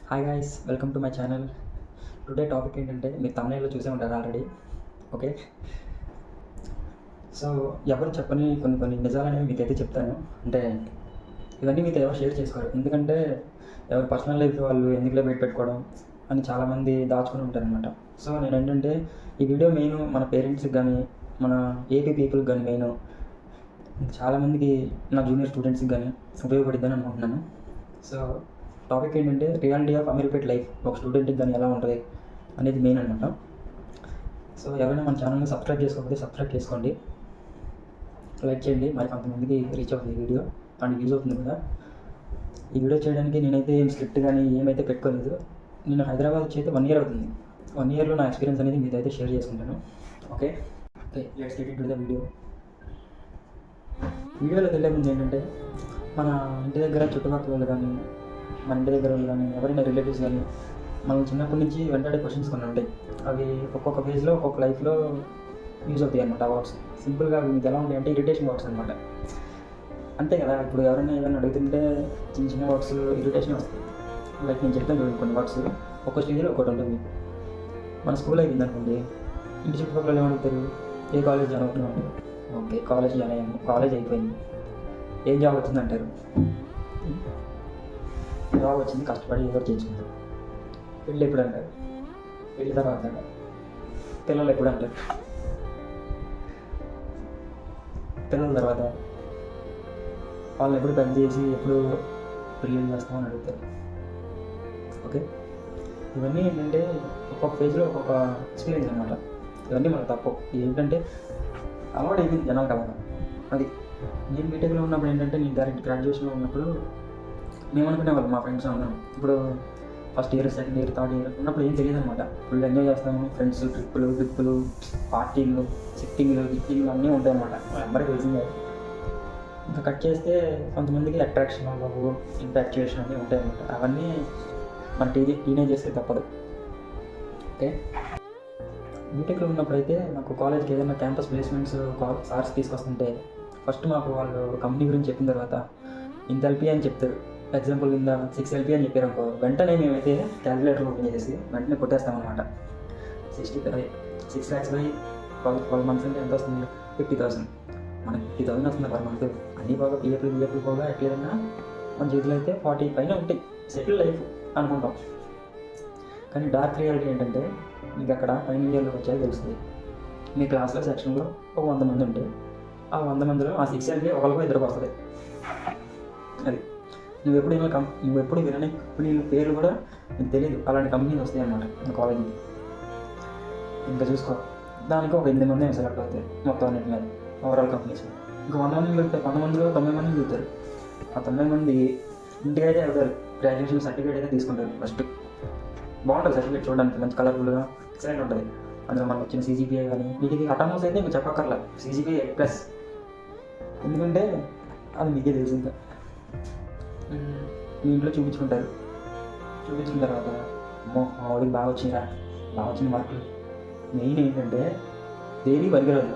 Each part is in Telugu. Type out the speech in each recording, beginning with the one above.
Hi guys, welcome to my channel. Today topic ఏంటంటే మీరు తమిళలో చూసే ఉంటారు ఆల్రెడీ. ఓకే, సో ఎవరు చెప్పని కొన్ని కొన్ని నిజాలనేవి మీకైతే చెప్తాను. అంటే ఇవన్నీ మీతో ఎవరు షేర్ చేసుకోరు, ఎందుకంటే ఎవరు పర్సనల్ లైఫ్ వాళ్ళు ఎందుకులో బయట పెట్టుకోవడం అని చాలామంది దాచుకుని ఉంటారనమాట. సో నేను ఏంటంటే ఈ వీడియో మెయిన్ మన పేరెంట్స్కి కానీ మన ఏపీ పీపుల్కి కానీ మెయిన్ చాలామందికి నా జూనియర్ స్టూడెంట్స్కి కానీ ఉపయోగపడిద్దని అనుకుంటున్నాను. సో టాపిక్ ఏంటంటే రియాలిటీ ఆఫ్ అమీర్పేట్ లైఫ్ ఒక స్టూడెంట్కి కానీ ఎలా ఉంటుంది అనేది మెయిన్ అనమాట. సో ఎవరైనా మన ఛానల్ని సబ్స్క్రైబ్ చేసుకోకపోతే సబ్స్క్రైబ్ చేసుకోండి, లైక్ చేయండి, మరి కొంతమందికి రీచ్ అవుతుంది ఈ వీడియో అండ్ యూజ్ అవుతుంది కూడా. ఈ వీడియో చేయడానికి నేనైతే ఏం స్క్రిప్ట్ కానీ ఏమైతే పెట్టుకోలేదు. నేను హైదరాబాద్ వచ్చి అయితే 1 year అవుతుంది. 1 yearలో నా ఎక్స్పీరియన్స్ అనేది మీతో అయితే షేర్ చేసుకుంటాను. Okay okay let's get into the video. వీడియోలోకి వెళ్ళే ముందు ఏంటంటే మన ఇంటి దగ్గర చుట్టుపక్కల వాళ్ళు కానీ మన ఇంటి దగ్గర వాళ్ళు కానీ ఎవరైనా రిలేటివ్స్ కానీ మనం చిన్నప్పటి నుంచి వెంటాడే క్వశ్చన్స్ కొన్ని ఉంటాయి. అవి ఒక్కొక్క ఫేజ్లో ఒక్కొక్క లైఫ్లో యూజ్ అవుతాయి అనమాట. వర్డ్స్ సింపుల్గా అవి మీకు ఎలా ఉంటాయి అంటే ఇరిటేషన్ వర్డ్స్ అనమాట. అంతే కదా, ఇప్పుడు ఎవరైనా ఏదైనా అడుగుతుంటే చిన్న చిన్న వర్డ్స్ ఇరిటేషన్ వస్తాయి. లైక్ నేను చెప్తాను చూడండి, కొన్ని వర్డ్స్ ఒక్కో స్టేజ్లో ఒక్కటి ఉంటుంది. మన స్కూల్ అయిపోయింది అనుకోండి, ఇంటి చుట్టుపక్కల ఏమడుగుతారు, ఏ కాలేజ్ జాయిన్ అవుతున్నాం అంటారు. ఓకే, కాలేజ్ జాయిన్ అయ్యాము, కాలేజ్ అయిపోయింది, ఏం జాబ్ వచ్చింది అంటారు. జాబ్ వచ్చింది, కష్టపడి ఎవరు చేయించుకుంటారు. పెళ్ళి ఎప్పుడు అంటారు, పెళ్ళి తర్వాత పిల్లలు ఎప్పుడు అంటారు, పిల్లల తర్వాత వాళ్ళని ఎప్పుడు పెద్ద చేసి ఎప్పుడు పెళ్ళిళ్ళు చేస్తామని అడుగుతారు. ఓకే, ఇవన్నీ ఏంటంటే ఒక్కొక్క ఫేజ్లో ఒక్కొక్క ఎక్స్పీరియన్స్ అనమాట. ఇవన్నీ మనకు తప్పు ఏంటంటే అలవాటు అయిపోయింది జనాలు కదా. అది నేను బీటెక్లో ఉన్నప్పుడు ఏంటంటే నేను డైరెక్ట్ గ్రాడ్యుయేషన్లో ఉన్నప్పుడు మేము అనుకునేవాళ్ళం మా ఫ్రెండ్స్ ఉన్నాం. ఇప్పుడు first year, second year, third year ఉన్నప్పుడు ఏం తెలియదు అనమాట. ఫుల్ ఎంజాయ్ చేస్తాము, ఫ్రెండ్స్ ట్రిప్పులు పార్టీలు సిట్టింగ్లు అన్నీ ఉంటాయి అన్నమాట. అందరికీ తెలిసిందే. ఇంకా కట్ చేస్తే కొంతమందికి అట్రాక్షన్ లవ్ ఇంపాక్చుయేషన్ అన్నీ ఉంటాయి అన్నమాట. అవన్నీ మన టీనేజర్స్కి తప్పదు. ఓకే, బీటెక్లో ఉన్నప్పుడు అయితే మాకు కాలేజ్కి ఏదైనా క్యాంపస్ ప్లేస్మెంట్స్ సార్స్ తీసుకొస్తుంటే ఫస్ట్ మాకు వాళ్ళు కంపెనీ గురించి చెప్పిన తర్వాత ఇంత ఎల్పీ అని చెప్తారు. ఎగ్జాంపుల్ కింద 6 LP అని చెప్పారు అనుకో, వెంటనే మేమైతే క్యాలిక్యులేటర్ ఓపెన్ చేసి వెంటనే కొట్టేస్తామన్నమాట. 6 lakhs బై 12 months అంటే ఎంత వస్తుంది, 50,000. మనకి 50,000 వస్తుంది పర్ మంత్. అన్నీ బాగా పిఎఫ్లు పోగా ఎట్లేదన్నా మన చేతిలో అయితే 40 పైన ఉంటాయి. సెటిల్ లైఫ్ అనుకుంటాం. కానీ డార్క్ రియాలిటీ ఏంటంటే మీకు అక్కడ ఫైనల్ ఇయర్లోకి వచ్చాక తెలుస్తుంది. మీ క్లాస్లో సెక్షన్లో ఒక 100 మంది ఉంటే ఆ 100 మందిలో ఆ 6 LP ఒకరికో ఇద్దరికి వస్తుంది. అది నువ్వు ఎప్పుడు వినని కంపెనీల పేర్లు కూడా నీకు తెలియదు. అలాంటి కంపెనీలు వస్తాయి అన్నమాట మన కాలేజీకి. ఇంకా చూసుకో, దానికి ఒక 8 మంది సెలెక్ట్ అవుతాయి మొత్తం అన్నింటి మీద ఓవరాల్ కంపెనీస్. ఇంకా 100 మంది వెళ్తారు, 100 మందిలో 90 మంది చూస్తారు. ఆ 90 మంది ఇంటికైతే వెళ్తారు, గ్రాడ్యుయేషన్ సర్టిఫికేట్ అయితే తీసుకుంటారు. ఫస్ట్ బాగుంటుంది సర్టిఫికేట్, చూడడానికి మంచి కలర్ఫుల్గా ఎక్సలెంట్ ఉంటుంది. అందులో మనకు వచ్చిన CGPA కానీ మీకు ఇది అటామోస్ అయితే మీకు చెప్పక్కర్లా, CGPA 8+. ఎందుకంటే అది మీకే తెలుసు. ఇంకా మీ ఇంట్లో చూపించుకున్న తర్వాత అమ్మో మా వాడికి బాగా వచ్చిన మార్కులు. మెయిన్ ఏంటంటే దేనికి పనికిరాదు,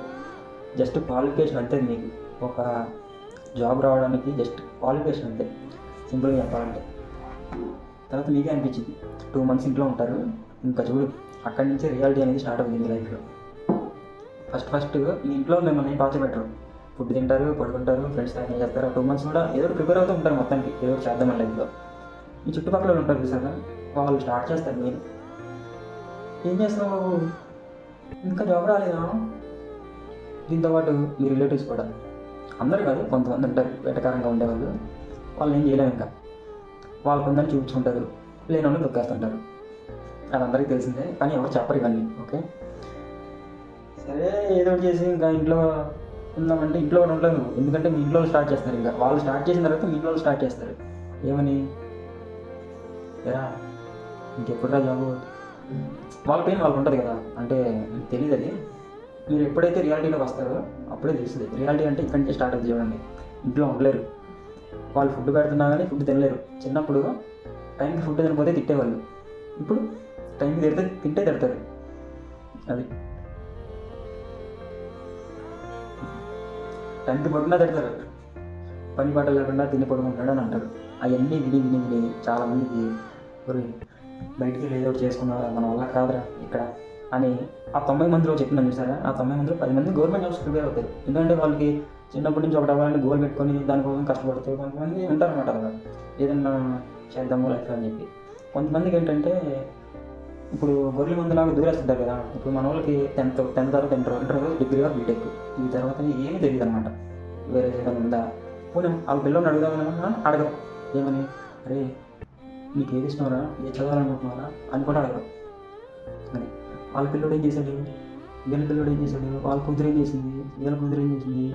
జస్ట్ క్వాలిఫికేషన్ అంతే. మీకు ఒక జాబ్ రావడానికి జస్ట్ క్వాలిఫికేషన్ అంతే, సింపుల్గా చెప్పాలంటే. తర్వాత మీకే అనిపించింది 2 months ఇంట్లో ఉంటారు. ఇంకా చూడు, అక్కడి నుంచి రియాలిటీ అనేది స్టార్ట్ అవుతుంది లైఫ్లో. ఫస్ట్ మీ ఇంట్లో మిమ్మల్ని టార్చర్ పెట్టరు. ఫుడ్ తింటారు, పడుకుంటారు, ఫ్రెండ్స్ టైం చేస్తారు. 2 months కూడా ఏదో ప్రిపేర్ అవుతూ ఉంటారు మొత్తానికి, ఏదో చేద్దామని లైఫ్లో. మీ చుట్టుపక్కల ఉంటారు చూసారా, వాళ్ళు స్టార్ట్ చేస్తారు. నేను ఏం చేస్తావు బాబు, ఇంకా జాబ్ రాలేదా? దీంతో పాటు మీ రిలేటివ్స్ కూడా, అందరూ కాదు కొంతమంది ఉంటారు వెటకారంగా ఉండేవాళ్ళు. వాళ్ళు ఏం చేయలేము. ఇంకా వాళ్ళు కొందరిని చూపించుకుంటారు, లేని వాళ్ళు దొక్కేస్తుంటారు. అది అందరికీ తెలిసిందే, కానీ ఎవరు చెప్పరు ఇవన్నీ. ఓకే, సరే ఏదో చేసి ఇంకా ఇంట్లో ఉందామంటే ఇంట్లో కూడా ఉండలేదు. ఎందుకంటే మీ ఇంట్లో స్టార్ట్ చేస్తారు. ఇంకా వాళ్ళు స్టార్ట్ చేసిన తర్వాత మీ ఇంట్లో స్టార్ట్ చేస్తారు. ఏమని, ఎరా ఇంకెప్పుడురా జాబు, వాళ్ళ పెయిన్ వాళ్ళకు ఉంటుంది కదా. అంటే మీకు తెలియదు అది. మీరు ఎప్పుడైతే రియాలిటీలోకి వస్తారో అప్పుడే తెలుస్తుంది. రియాలిటీ అంటే ఇక్కడి నుంచి స్టార్ట్ అవుతుంది. చూడండి, ఇంట్లో ఉండలేరు, వాళ్ళు ఫుడ్ పెడుతున్నా కానీ ఫుడ్ తినలేరు. చిన్నప్పుడు టైంకి ఫుడ్ తినకపోతే తిట్టేవాళ్ళు, ఇప్పుడు టైంకి తింటే తిడతారు. అది టైంకి పడుకున్నా తిడతారు. పని పాట లేకుండా తిని పడుకుంటాడు అని అంటారు. అవన్నీ విని చాలామందికి ఒరే బయటికి వెళ్ళి ఏదో ఒకటి చేసుకున్నారా, మన వల్ల కాదురా ఇక్కడ అని ఆ 90 మందిలో చెప్పినాను చూసారా, ఆ 90 మందిలో 10 మంది గవర్నమెంట్ జాబ్స్ ప్రిపేర్ అవుతారు. ఎందుకంటే వాళ్ళకి చిన్నప్పటి నుంచి ఒకటి అవ్వాలని గోల్ పెట్టుకొని దానికోసం కష్టపడుతూ కొంతమంది ఉంటారన్నమాట అలా ఏదన్నా చేద్దాము లైఫ్ అని చెప్పి. కొంతమందికి ఏంటంటే ఇప్పుడు గొర్రెల మందులాగా దూరేస్తుంటారు కదా. ఇప్పుడు మన వాళ్ళకి 10th తర్వాత ఇంటర్ డిగ్రీ ఆర్ బీటెక్ ఈ తర్వాత ఏమీ తెలియదు అనమాట. వేరే ఏదైనా ఉందా పోనీ వాళ్ళ పిల్లల్ని అడుగుదామన్నా అడగరు. ఏమని అరే నీకు ఏది ఇష్టమరా, ఏ చదవాలనుకుంటున్నారా అని కూడా అడగరు. అది వాళ్ళ పిల్లడు ఏం చేశాడు, వీళ్ళ పిల్లడు ఏం చేశాడు, వాళ్ళ కూతురు ఏం చేసింది, వీళ్ళ కూతురు ఏం చేసింది,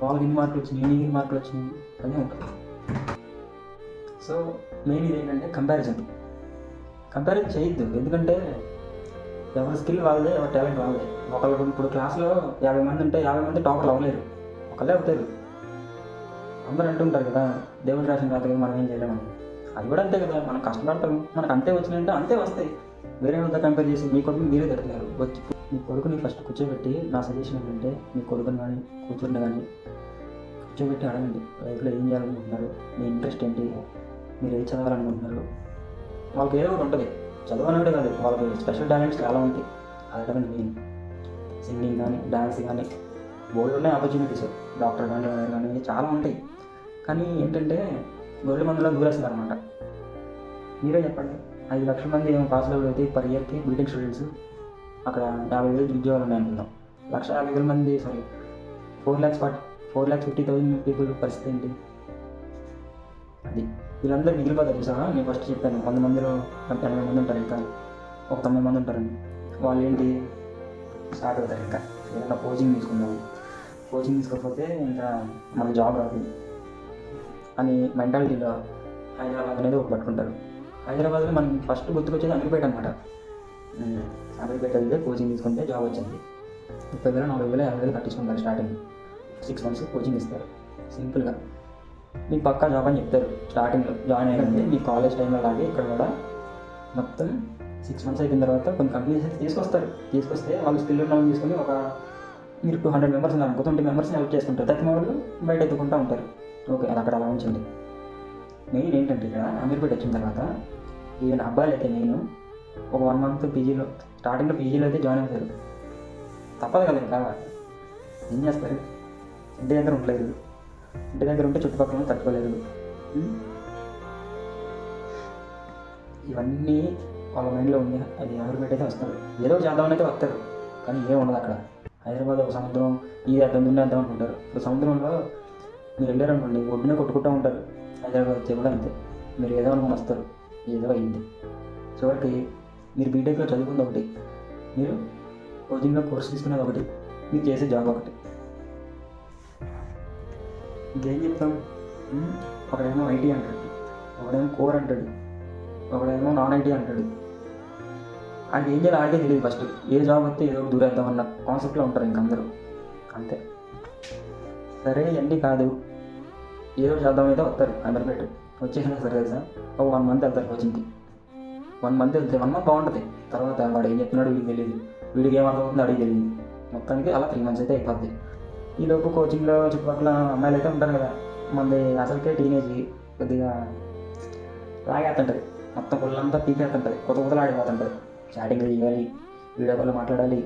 వాళ్ళకి ఎన్ని మార్కులు వచ్చినాయి, ఎన్ని మార్కులు వచ్చినాయి అదే ఉంటుంది. సో మెయిన్ ఇది ఏంటంటే కంపారిజన్ చేయొద్దు. ఎందుకంటే ఎవరి స్కిల్ వాళ్ళదే, ఎవరి టాలెంట్ వాళ్ళదే. ఒకళ్ళు ఇప్పుడు క్లాస్లో 50 మంది ఉంటే 50 మంది టాపర్లు అవ్వలేరు, ఒకళ్ళే అవుతారు. అందరూ అంటుంటారు కదా దేవుడు రాసిన రాత కదా మనం ఏం చేయలేమని. అది కూడా అంతే కదా, మనం కష్టపడతాం, మనకు అంతే వచ్చినాయంటే అంతే వస్తాయి. వేరే వాళ్ళతో కంపేర్ చేసి మీ కొడుకుని మీరే తిడుతున్నారు. వచ్చి మీ కొడుకుని ఫస్ట్ కూర్చోబెట్టి నా సజెషన్ ఏంటంటే మీ కొడుకుని కానీ కూతుర్ని కానీ కూర్చోబెట్టి అడగండి, లైఫ్లో ఏం చేయాలనుకుంటున్నారు, మీ ఇంట్రెస్ట్ ఏంటి, మీరు ఏం చదవాలనుకుంటున్నారు. వాళ్ళకి ఏదో ఒకటి ఉంటుంది, చదవనడే కాదు వాళ్ళకి స్పెషల్ టాలెంట్స్ చాలా ఉంటాయి. అడగండి. మెయిన్ సింగింగ్ కానీ డాన్స్ కానీ బోల్డ్ ఉన్నాయి ఆపర్చునిటీస్, డాక్టర్ కానీ కానీ చాలా ఉంటాయి. కానీ ఏంటంటే గొర్రెల మందులో దూరేస్తున్నారు అనమాట. మీరే చెప్పండి, 5 లక్షల మంది ఏమో పాస్ అవుట్ అయితే పర్ ఇయర్కి బీటెక్ స్టూడెంట్స్, అక్కడ 50,000 ఉద్యోగాలు ఉన్నాయి అనుకుందాం. 1,50,000 మంది 4,50,000 పీపుల్ పరిస్థితి ఏంటి? అది వీళ్ళందరూ మిగిలిపోతారు చూసావా. నేను ఫస్ట్ చెప్పాను 100 మందిలో 80 మంది ఉంటారు, ఇంకా ఒక 90 మంది ఉంటారండి. వాళ్ళు ఏంటి స్టార్ట్ అవుతారు. ఇంకా ఏదైనా కోచింగ్ తీసుకుందాం, కోచింగ్ తీసుకోకపోతే ఇంకా మన జాబ్ రాదు అని మెంటాలిటీలో హైదరాబాద్ అనేది ఒక పట్టుకుంటారు. హైదరాబాద్లో మనకి ఫస్ట్ గుర్తుకొచ్చేది అమీర్పేట అనమాట. అమీర్పేట అయితే కోచింగ్ తీసుకుంటే జాబ్ వచ్చింది. 30,000 40,000 50,000 కట్టించుకుంటారు. స్టార్టింగ్ 6 months కోచింగ్ ఇస్తారు. సింపుల్గా మీకు పక్కా జాబ్ అని చెప్తారు. స్టార్టింగ్లో జాయిన్ అయ్యారంటే మీ కాలేజ్ టైంలో లాగే ఇక్కడ కూడా మొత్తం 6 months అయిపోయిన తర్వాత కొన్ని కంపెనీస్ అయితే తీసుకొస్తే వాళ్ళు స్కిల్ ఉన్న వాళ్ళని తీసుకొని మీరు 200 మెంబర్స్ ఉన్నారు, 20 మెంబర్స్ని హెల్ప్ చేసుకుంటారు. 30 వాళ్ళు బయట ఎత్తుకుంటూ ఉంటారు. ఓకే, అది అక్కడ అలా ఉంచండి. మెయిన్ ఏంటంటే ఇక్కడ అమీర్పేట వచ్చిన తర్వాత ఈవెన్ అబ్బాయిలు అయితే నేను ఒక 1 month పీజీలో స్టార్టింగ్లో పీజీలో అయితే జాయిన్ అవుతారు. తప్పదు కదా, ఇంకా ఏం చేస్తారు, ఇంటి దగ్గర ఉండలేదు, ఇంటి దగ్గర ఉంటే చుట్టుపక్కల తట్టుకోలేదు. ఇవన్నీ వాళ్ళ మైండ్లో ఉంది. అది అమీర్పేట అయితే వస్తారు, ఏదో చేద్దామని అయితే వస్తారు, కానీ ఏం ఉండదు అక్కడ. హైదరాబాద్ ఒక సముద్రం, ఇది అర్థం ఉండేద్దాం అనుకుంటారు. ఇప్పుడు సముద్రంలో మీరు వెళ్ళారనుకోండి, ఒడ్డునే కొట్టుకుంటూ ఉంటారు. హైదరాబాద్ వచ్చే కూడా అంతే, మీరు ఏదో అనుకుని వస్తారు, ఏదో అయింది. చివరికి మీరు బీటెక్లో చదువుకుంది ఒకటి, మీరు కోచింగ్లో కోర్స్ తీసుకునేది ఒకటి, మీరు చేసే జాబ్ ఒకటి. ఇంకేం చెప్తాం? ఒకడేమో ఐటీ అంటాడు, ఒకడేమో కోర్ అంటాడు, ఒకడేమో నాన్ ఐటీ అంటాడు. అది ఏం చేయాలి ఆడికే తెలియదు. ఫస్ట్ ఏ జాబ్ వస్తే ఏదో దూరేద్దాం అన్న కాన్సెప్ట్లో ఉంటారు ఇంక అందరూ, అంతే. సరే ఇవన్నీ కాదు, ఏదో చేద్దాం అయితే వస్తారు. అమీర్పేట వచ్చేసినా సరే తెలుసా, ఒక 1 month వెళ్తారు కోచింగ్కి. 1 month వెళ్తే 1 month బాగుంటుంది. తర్వాత వాడు ఏం చెప్తున్నాడు వీడికి తెలియదు, వీడికి ఏం అర్థమవుతుందో అడిగి తెలియదు. మొత్తానికి అలా 3 months అయితే అయిపోద్ది. ఈలోపు కోచింగ్లో చుట్టుపక్కల అమ్మాయిలు అయితే ఉంటారు కదా, మనది అసలుకే టీనేజ్ కొద్దిగా లాగేస్తుంటుంది, మొత్తం పుల్లంతా పీకేస్తుంటుంది, కొత్తలు ఆడిపోతుంటుంది. చాటింగ్లు చేయాలి, వీడియో కాల్లో మాట్లాడాలి,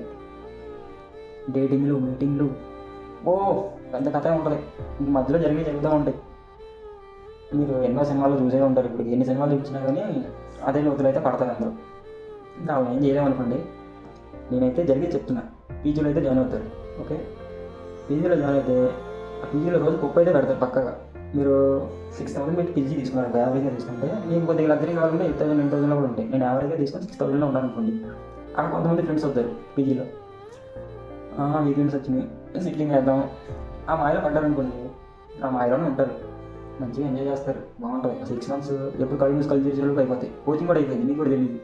డేటింగ్లు మీటింగ్లు, ఓ పెద్ద కథ ఉంటుంది. ఇంక మధ్యలో జరుగుతూ ఉంటాయి. మీరు ఎన్నో సినిమాలు చూసే ఉంటారు. ఇప్పుడు ఎన్ని సినిమాలు చూపించినా కానీ అదే లోతులు అయితే పడతారు అందరూ. ఇంకా వాళ్ళు ఏం చేయలేమనుకోండి, నేనైతే జరిగి చెప్తున్నా, పీజీలో అయితే జాయిన్ అవుతారు. ఓకే, పీజీలో జాయిన్ అయితే ఆ పీజీలో రోజు 30 అయితే కడతారు పక్కగా. మీరు 6,000 పెట్టి పీజీ తీసుకున్నారు, యావరేజ్గా తీసుకుంటే మీకు కొద్దిగా లగ్జరీ కావాలంటే 8,000 9,000 కూడా ఉంటాయి. నేను యావరేజ్గా తీసుకొని 6,000 ఉండాలనుకోండి. అక్కడ కొంతమంది ఫ్రెండ్స్ అవుతారు పీజీలో, వీకెండ్స్ వచ్చినాయి సిట్లింగ్ వేద్దాం, ఆ మాయలో పడ్డారనుకోండి, ఆ మాయలోనే ఉంటారు, మంచిగా ఎంజాయ్ చేస్తారు, బాగుంటుంది. 6 months ఎప్పుడు కలిసి చేసేలోపు అయిపోతాయి. కోచింగ్ కూడా అయిపోయింది, మీకు కూడా తెలియదు.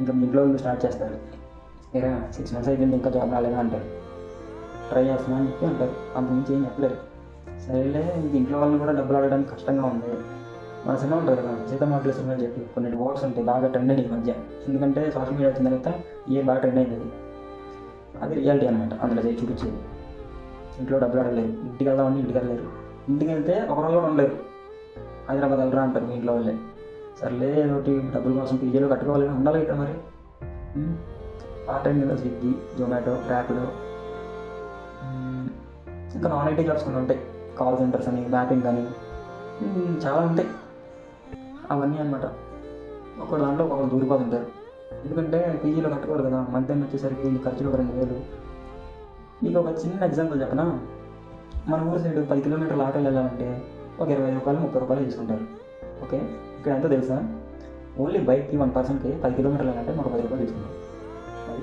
ఇంకా మీ ఇంట్లో వాళ్ళు స్టార్ట్ చేస్తారు, ఏరా 6 months అయిపోయింది ఇంకా జాబ్ రాలేదా అంటారు, ట్రై చేస్తున్నా అని చెప్పి అంటారు. అంతకుమించి ఏం చెప్పలేరు. సరేలే, ఇంక ఇంట్లో వాళ్ళని కూడా డబ్బులు ఆడడానికి కష్టంగా ఉంది. మన సినిమా ఉంటుంది కదా, సీతమ్మకి సినిమా చెప్పి కొన్ని వర్డ్స్ ఉంటాయి బాగా ట్రెండ్ అయింది ఈ మధ్య. ఎందుకంటే సోషల్ మీడియా వచ్చిన తర్వాత బాగా ట్రెండ్ అయింది. అది రియాలిటీ అనమాట. అందులో చూపించేది ఇంట్లో డబ్బులు ఆడలేరు, ఇంటికి వెళ్దామంటే ఇంటికి వెళ్ళలేరు, ఇంటికి వెళ్తే ఒక రోజు కూడా ఉండలేరు. హైదరాబాద్ వెళ్ళరా అంటారు మీ ఇంట్లో వాళ్ళే. సర్లే ఒకటి డబ్బుల కోసం పీజీలో కట్టుకోవాలి ఉండాలి ఇక్కడ మరి. పార్ట్ టైం కింద స్విగ్గీ, జొమాటో, ర్యాపిడో, ఇంకా నాన్ ఐటీ జాబ్స్ కొన్ని ఉంటాయి, కాల్ సెంటర్స్ అని, మ్యాపింగ్ అని, చాలా ఉంటాయి. అవన్నీ అనమాట. ఒక దాంట్లో ఒక దూరిపోతుంటారు. ఎందుకంటే పీజీలో కట్టుకోరు కదా, మంత్ ఎండ్ వచ్చేసరికి ఖర్చులు ఒక 2,000. మీకు ఒక చిన్న ఎగ్జాంపుల్ చెప్పనా, మన ఊరు సైడ్ 10 కిలోమీటర్ల ఆటోలు వెళ్ళాలంటే ఒక 20 రూపాయలు 30 రూపాయలు తీసుకుంటారు. ఓకే, ఇక్కడ ఎంత తెలుసా, ఓన్లీ బైక్కి 1 పర్సన్కి 10 కిలోమీటర్లు వెళ్ళాలంటే ఒక 10 రూపాయలు తీసుకుంటారు. అది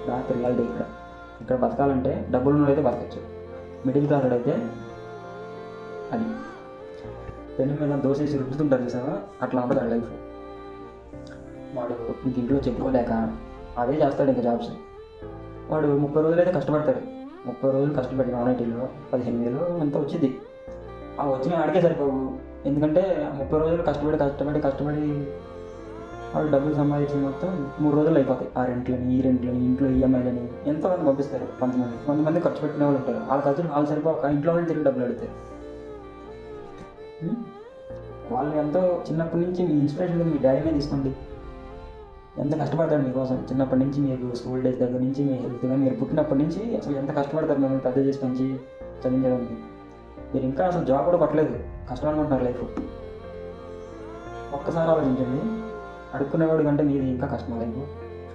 బ్యాక్ రియాలిటీ. ఇక్కడ బతకాలంటే డబ్బులు ఉన్నదైతే బతకచ్చు, మిడిల్ క్లాస్ అయితే అది పెన్ను మీద దోసేసి రుద్దుతుంటారు చూసావా, అట్లా ఉంటుంది లైఫ్. వాడు ఇంక ఇంట్లో చెప్పుకోలేక అదే చేస్తాడు ఇంకా జాబ్స్. వాడు 30 రోజులు అయితే కష్టపడతాడు. 30 రోజులు కష్టపడి నాన్ ఐటీలో 15,000 అంతా వచ్చింది. ఆ వచ్చిన ఆడికే సరిపోవు. ఎందుకంటే 30 రోజులు కష్టపడి వాళ్ళు డబ్బులు సంపాదించింది మొత్తం 3 రోజులు అయిపోతాయి. ఆ రెంట్లని, ఈ రెంట్లని, ఇంట్లో ఈఎంఐలని ఎంతోమంది పంపిస్తారు. కొంతమంది ఖర్చు పెట్టిన వాళ్ళు ఉంటారు. వాళ్ళ ఖర్చులు వాళ్ళు సరిపోక ఇంట్లో వాళ్ళు తిరిగి డబ్బులు అడుగుతారు. వాళ్ళు ఎంతో చిన్నప్పటి నుంచి మీ ఇన్స్పిరేషన్ మీ డాడీనే తీసుకోండి. ఎంత కష్టపడతాడు మీకోసం. చిన్నప్పటి నుంచి మీకు స్కూల్ డేస్ దగ్గర నుంచి మీ హెల్త్ కానీ మీరు పుట్టినప్పటి నుంచి అసలు ఎంత కష్టపడతారు మిమ్మల్ని పెద్ద చేసి పెంచి చదివించడానికి. మీరు ఇంకా అసలు జాబ్ కూడా కొట్టలేదు, కష్టం అనుకుంటున్నారు లైఫ్. ఒక్కసారి ఆలోచించండి. అడుక్కునేవాడు కంటే మీది ఇంకా కష్టమా లైఫ్.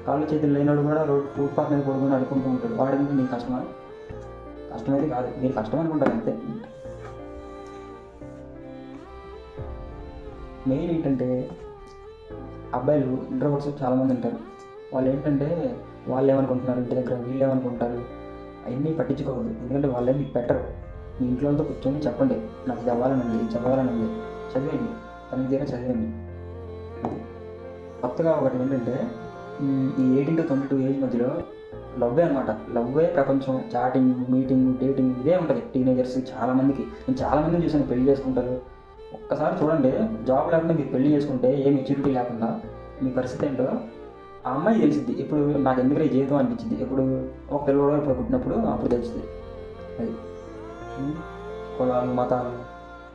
కాళ్ళు చేతులు లేనివాడు కూడా ఫుట్పాత్ మీద పడుకొని అడుక్కుంటూ ఉంటాడు. వాడికి మీకు కష్టమా? కష్టమైతే కాదు, మీరు కష్టం అనుకుంటారు అంతే. మెయిన్ ఏంటంటే అబ్బాయిలు ఇంట్రోవర్ట్స్ చాలామంది ఉంటారు. వాళ్ళు ఏంటంటే వాళ్ళు ఏమనుకుంటున్నారు, ఇంటి దగ్గర వీళ్ళు ఏమనుకుంటారు, అవన్నీ పట్టించుకోవద్దు. ఎందుకంటే వాళ్ళే మీకు బెటర్. మీ ఇంట్లో వాళ్ళతో కూర్చొని చెప్పండి, నాకు చదవాలని ఉంది, చదివేయండి, తనకి తీరా చదివేయండి. కొత్తగా ఒకటి ఏంటంటే ఈ 18 to 22 ఏజ్ మధ్యలో లవ్వే అనమాట. లవ్వే ప్రపంచం. చాటింగ్, మీటింగ్, డేటింగ్ ఇదే ఉంటుంది టీనేజర్స్ చాలామందికి. నేను చాలామందిని చూసాను పెళ్లి చేసుకుంటారు. ఒక్కసారి చూడండి, జాబ్ లేకుండా మీరు పెళ్లి చేసుకుంటే ఏ మెచ్యూరిటీ లేకుండా మీ పరిస్థితి ఏంటో ఆ అమ్మాయి తెలిసింది. ఇప్పుడు నాకు ఎందుకు ఈ జీవితం అనిపించింది, ఇప్పుడు ఒక పిల్లవాడు ఇప్పుడు పుట్టినప్పుడు అప్పుడు తెలుస్తుంది. అది కులాలు, మతాలు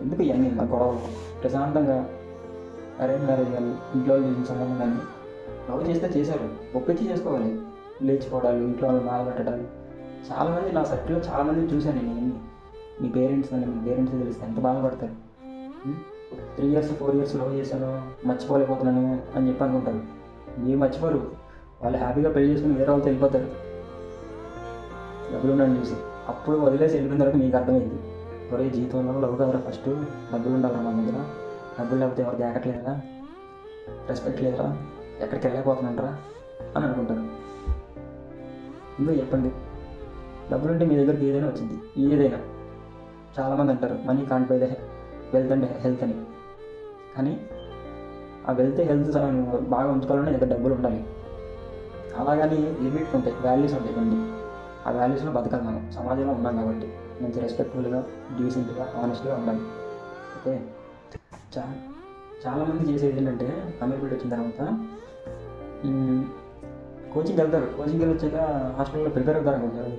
ఎందుకు ఇవన్నీ గొడవలు. ప్రశాంతంగా అరేంజ్ మ్యారేజ్ కానీ, ఇంట్లో చూసిన సంబంధం కానీ లవ్ చేస్తే చేశారు, ఒప్పించి చేసుకోవాలి. లేచిపోవడాలు, ఇంట్లో వాళ్ళు బాధపెట్టడాలు. చాలామంది నా సర్కిల్లో చాలామంది చూశాను నేను. మీ పేరెంట్స్ తెలిస్తే ఎంత బాధపడతారు. 3 years 4 years లవ్ చేశాను, మర్చిపోలేకపోతున్నాను అని చెప్పి అనుకుంటారు. మీరు మర్చిపోరు, వాళ్ళు హ్యాపీగా పెళ్లి చేసుకుని వేరే వాళ్ళతో వెళ్ళిపోతారు డబ్బులు ఉండని చూసి. అప్పుడు వదిలేసి వెళ్ళిన తర్వాత మీకు అర్థమైంది, ఒరే జీవితంలో లవ్ కదరా, ఫస్ట్ డబ్బులు ఉండాలి మన దగ్గర. డబ్బులు లేకపోతే ఎవరు జాగట్లేదురా, రెస్పెక్ట్ లేదురా, ఎక్కడికి వెళ్ళకపోతున్నారా అని అనుకుంటారు. ఇందులో చెప్పండి, డబ్బులుంటే మీ దగ్గరికి ఏదైనా వచ్చింది, ఏదైనా. చాలామంది అంటారు money can't by the wealth and health అని. కానీ ఆ హెల్త్ బాగా ఉంచుకోవాలని దగ్గర డబ్బులు ఉండాలి. అలాగని లిమిట్స్ ఉంటాయి, వాల్యూస్ ఉంటాయి కొన్ని. ఆ వాల్యూస్లో బతకాలి మనం. సమాజంలో ఉన్నాం కాబట్టి మంచి రెస్పెక్ట్ఫుల్గా, డీసెంట్గా, ఆనెస్ట్గా ఉండాలి. ఓకే. చాలామంది చేసేది ఏంటంటే అమీర్పేట వచ్చిన తర్వాత కోచింగ్కి వెళ్తారు. కోచింగ్కి వెళ్ళి వచ్చాక హాస్టల్లో ప్రిపేర్ అవుతారు అనుకుంటారు.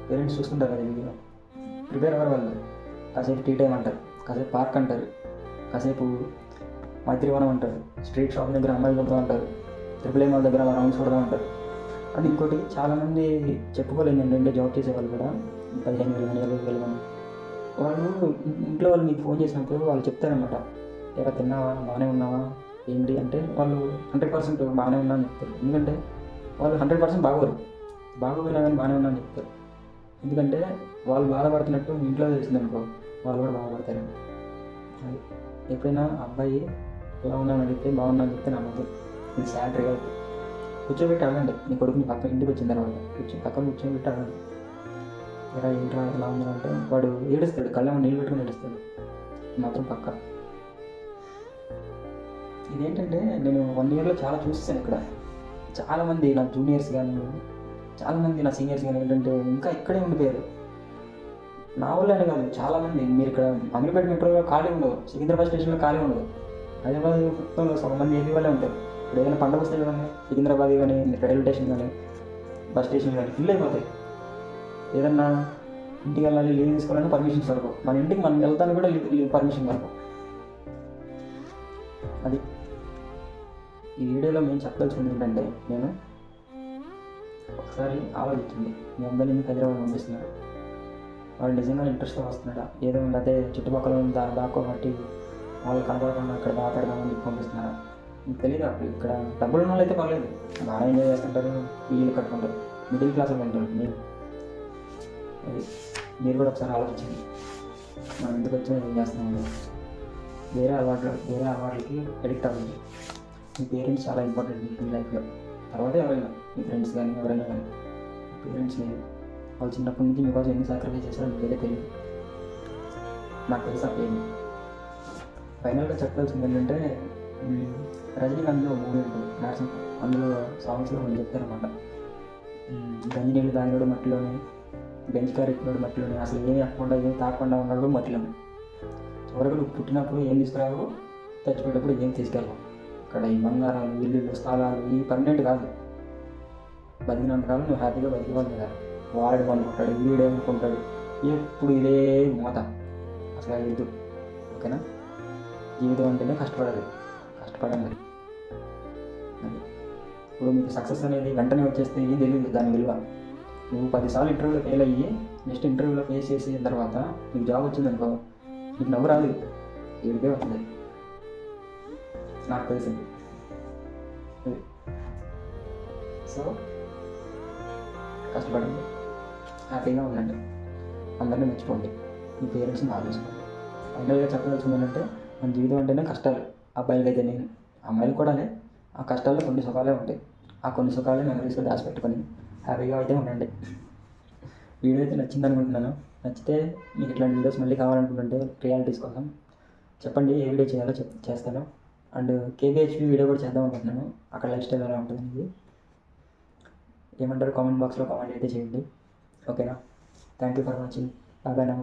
పేరెంట్స్ చూసుకుంటారు కదా వీడియో. ప్రిపేర్ అవ్వరు వాళ్ళు. కాసేపు టీ టైం అంటారు, కాసేపు పార్క్ అంటారు, కాసేపు మైత్రివనం అంటారు, స్ట్రీట్ షాప్ దగ్గర అమ్మాయిలు కొడతా ఉంటారు, ట్రిపుల్ మాల్ దగ్గర రౌండ్స్ కొడతా ఉంటారు. అది ఇంకోటి చాలామంది చెప్పుకోలేదు ఏంటంటే జాబ్ చేసేవాళ్ళు కూడా 15,000 కానీ 20,000 కానీ వాళ్ళు ఇంట్లో వాళ్ళు మీకు ఫోన్ చేసినప్పుడు వాళ్ళు చెప్తారనమాట, ఎలా తిన్నావా, బాగానే ఉన్నావా, ఏంటి అంటే వాళ్ళు 100% బాగానే ఉన్నా అని చెప్తారు. ఎందుకంటే వాళ్ళు 100% బాగోపోయినా కానీ బాగానే ఉన్నా అని చెప్తారు. ఎందుకంటే వాళ్ళు బాధపడుతున్నట్టు ఇంట్లో తెలిసిందనుకో వాళ్ళు కూడా బాధపడతారు. అది ఎప్పుడైనా అబ్బాయి ఎలా ఉన్నాను అడిగితే బాగున్నా అని చెప్తే నమ్మదు. ఇది సాడ్ రియాలిటీ. కూర్చోబెట్టి అడగండి మీ కొడుకుని పక్కన, ఇంటికి వచ్చిన తర్వాత పక్కన కూర్చోబెట్టి అడగండి, ఎలా ఏంట్రా ఎలా ఉందంటే వాడు ఏడుస్తాడు, కళ్ళేమో నీళ్ళు పెట్టుకుని ఏడుస్తాడు మాత్రం పక్క. ఇదేంటంటే నేను 1 yearలో చాలా చూస్తాను ఇక్కడ. చాలామంది నా జూనియర్స్ కానీ, చాలామంది నా సీనియర్స్ కానీ ఏంటంటే ఇంకా ఇక్కడే ఉండిపోయారు. నా వల్లనే కాదు, చాలామంది. మీరు ఇక్కడ అమీర్పేట మెట్రోలో ఖాళీ ఉండదు, సికింద్రాబాద్ స్టేషన్లో ఖాళీ ఉండదు. హైదరాబాద్ మొత్తంలో సగం ఏపీ వాళ్ళే ఉంటారు. ఇప్పుడు ఏదైనా పండుగ వస్తే కానీ సికింద్రాబాద్ కానీ, రైల్వే స్టేషన్ కానీ, బస్ స్టేషన్ కానీ ఫుల్ అయిపోతాయి. ఏదన్నా ఇంటికి వెళ్ళాలి, లీవ్ తీసుకోవాలని పర్మిషన్స్ వరకు, మన ఇంటికి మనం వెళ్తాను కూడా పర్మిషన్ వరకు. అది ఈ వీడియోలో మేము చెప్పదలుచుకుంది ఏంటంటే, నేను ఒకసారి ఆలోచించండి, మీ అందరినీ ఎందుకు హైదరాబాద్ పంపిస్తున్నారు? వాడు నిజంగా ఇంట్రెస్ట్తో వస్తున్నాడా, ఏదో అదే చుట్టుపక్కల దాక్కోబట్టి వాళ్ళు కనపడకుండా అక్కడ పెడదామని పంపిస్తున్నారా? మీకు తెలియదు. అప్పుడు ఇక్కడ డబ్బులు ఉన్న వాళ్ళు అయితే పర్లేదు, బాగా ఎంజాయ్ చేస్తుంటారు, ఇల్లు కట్టుకుంటారు, మిడిల్ క్లాస్ ఉంటారు. అది మీరు కూడా ఒకసారి ఆలోచించండి, మనం ఎందుకు వచ్చి ఏం చేస్తున్నాము. వేరే అలవాట్లకి ఎడిక్ట్ అవ్వండి. మీ పేరెంట్స్ చాలా ఇంపార్టెంట్ మీ లైఫ్లో. తర్వాత ఎవరైనా మీ ఫ్రెండ్స్ కానీ ఎవరైనా కానీ, పేరెంట్స్ని వాళ్ళు చిన్నప్పటి నుంచి మీకోసం ఎన్ని సాక్రిఫైస్ చేస్తారో మీకైతే తెలియదు, నాకు తెలుసు ఆ పెయిన్. ఫైనల్గా చెప్పాల్సింది ఏంటంటే, రజనీకాంత్లో మూవీ ఉంటుంది నరసింహ, అందులో సాంగ్స్లో వాళ్ళు చెప్తారన్నమాట, గంజి నీళ్ళు తాగినోడు మట్టిలోనే, బెంచ్ కార్ ఎక్కినోడు మట్టిలోనే, అసలు ఏమి ఎక్కకుండా ఏమి తాగకుండా ఉన్నాడు మట్టిలోనే. చివరికి నువ్వు పుట్టినప్పుడు ఏం తీసుకురావు, చచ్చిపోయేటప్పుడు ఏం తీసుకెళ్ళావు. ఇక్కడ ఈ బంగారాలు, ఇల్లులు, స్థలాలు ఈ పర్మనెంట్ కాదు. బతికినంతకాలం నువ్వు హ్యాపీగా బతికిపోవాలి కదా. వాడు అనుకుంటాడు, వీడే అనుకుంటాడు, ఎప్పుడు ఇదే మూత. అసలు ఇది ఓకేనా? జీవితం అంటేనే కష్టపడాలి, కష్టపడండి. అది ఇప్పుడు మీకు సక్సెస్ అనేది వెంటనే వచ్చేస్తే ఏం తెలియదు దాని విలువ. నువ్వు 10 సార్లు ఇంటర్వ్యూలో ఫెయిల్ అయ్యి నెక్స్ట్ ఇంటర్వ్యూలో ఫేస్ చేసిన తర్వాత నీకు జాబ్ వచ్చిందనుకో, నీకు నవ్వు రాదు, ఏడికే వస్తుంది, నాకు తెలిసింది. సో కష్టపడండి, హ్యాపీగా ఉండండి, అందరినీ మెచ్చుకోండి, మీ పేరెంట్స్ని ఆలోచించుకోండి. ఫైనల్గా చెప్పదలుచుకుంది ఏంటంటే, మన జీవితం అంటేనే కష్టాలు. అబ్బాయిలకి అయితే నేను, అమ్మాయిలు కూడానే. ఆ కష్టాల్లో కొన్ని సుఖాలే ఉంటాయి, ఆ కొన్ని సుఖాలే మెమరీస్గా దాచిపెట్టుకొని హ్యాపీగా అయితే ఉండండి. వీడియో అయితే నచ్చింది అనుకుంటున్నాను. నచ్చితే మీకు ఇట్లాంటి వీడియోస్ మళ్ళీ కావాలనుకుంటుంటే రియాలిటీస్ కోసం చెప్పండి, ఏ వీడియో చేయాలో చేస్తాను. అండ్ కేబిహెచ్పి వీడియో కూడా చేద్దాం అనుకుంటున్నాను, అక్కడ లైఫ్ స్టైల్ ఎలా ఉంటుంది అనేది. ఏమంటారు కామెంట్ బాక్స్లో కామెంట్ అయితే చేయండి. ఓకేనా? Thank you for watching. Bye bye now.